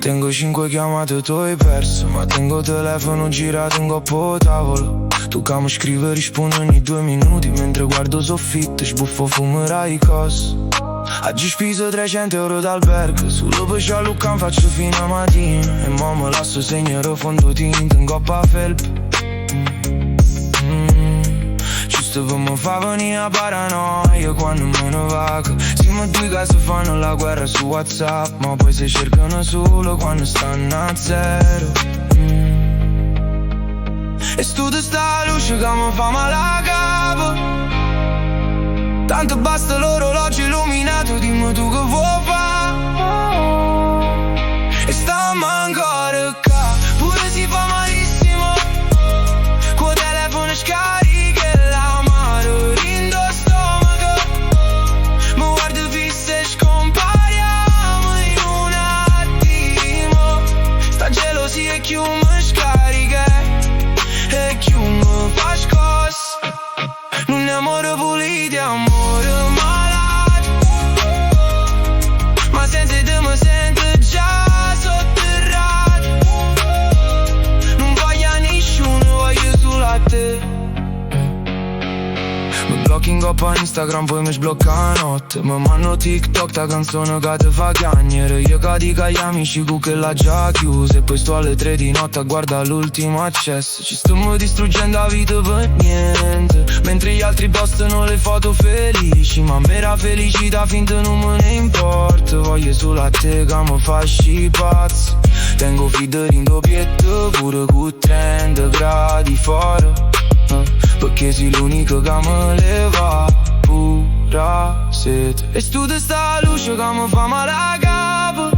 Tengo 5 chiamate, tu hai perso, ma tengo telefono girato in coppo tavolo. Tu che mi scrivi rispondi ogni 2 minuti, mentre guardo soffitto, sbuffo fumerai cose. Oggi speso 300 euro d'albergo, solo per Cialuccan faccio fino a mattina. E mo me lascio segnare fondotinta in coppa felpa. Giusto per mi fa venire a paranoia quando me ne vago. Siamo due che si fanno la guerra su WhatsApp, ma poi si cercano solo quando stanno a zero. E stu di sta luce che mi fa male a capo. Tanto basta l'orologio illuminato, dimmi tu che vuoi fare. E stiamo ancora qua, pure si fa malissimo. Con telefono scarica e l'amaro rindo stomaco. Mi guardo fisso e scompariamo in un attimo. Sta gelosia e chiù mi scarica e chiù mi fa scossa. Non è amore pulito, è amore malato. Ma senza te mi sento già sotterrato. Non voglio a nessuno, voglio solo a te. Mi blocchi in coppa Instagram, poi mi sblocca la notte. Mi mando TikTok, ta canzone che ti fa chiagnere. Io che dico agli amici che l'ha già chiusa. E poi sto alle 3 di notte a guardare l'ultimo accesso. Ci stiamo distruggendo la vita per niente, mentre gli altri postano le foto felici. Ma mera felicità finta non me ne importa. Voglio solo a te che mi fasci pazzo. Tengo feeder in doppietto, pure con 30 gradi fuori, perché sei l'unico che mi leva pura sete. E stu di sta luce che mi fa male a capo.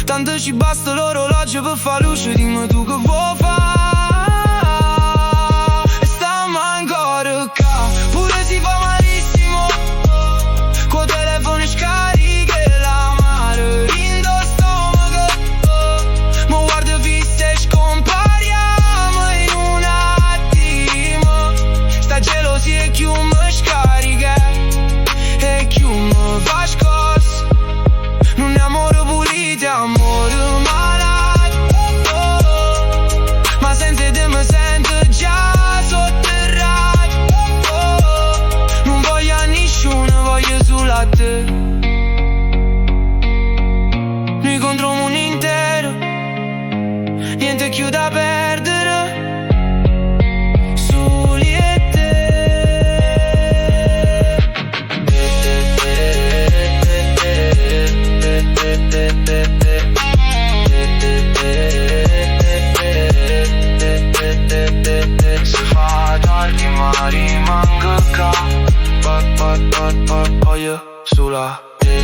Tanto ci basta l'orologio per fa luce, dimmi tu che vuoi fare. E stiamo ancora qua, pure si fa malissimo. Con telefono scarica e l'amaro rindo stomaco. Mi guardo fisso e scompariamo in un attimo. Sta gelosia e chiù mi scarica e chiù mi fa scossa. Non è amore pulito, è amore malato. Ma senza te mi sento già sotterrato. Non voglio a nessuno, voglio solo a te. Noi contro un mondo intero, niente più da perdere. Soli e te. Se fa tardi ma rimango qua. Voglio solo a te.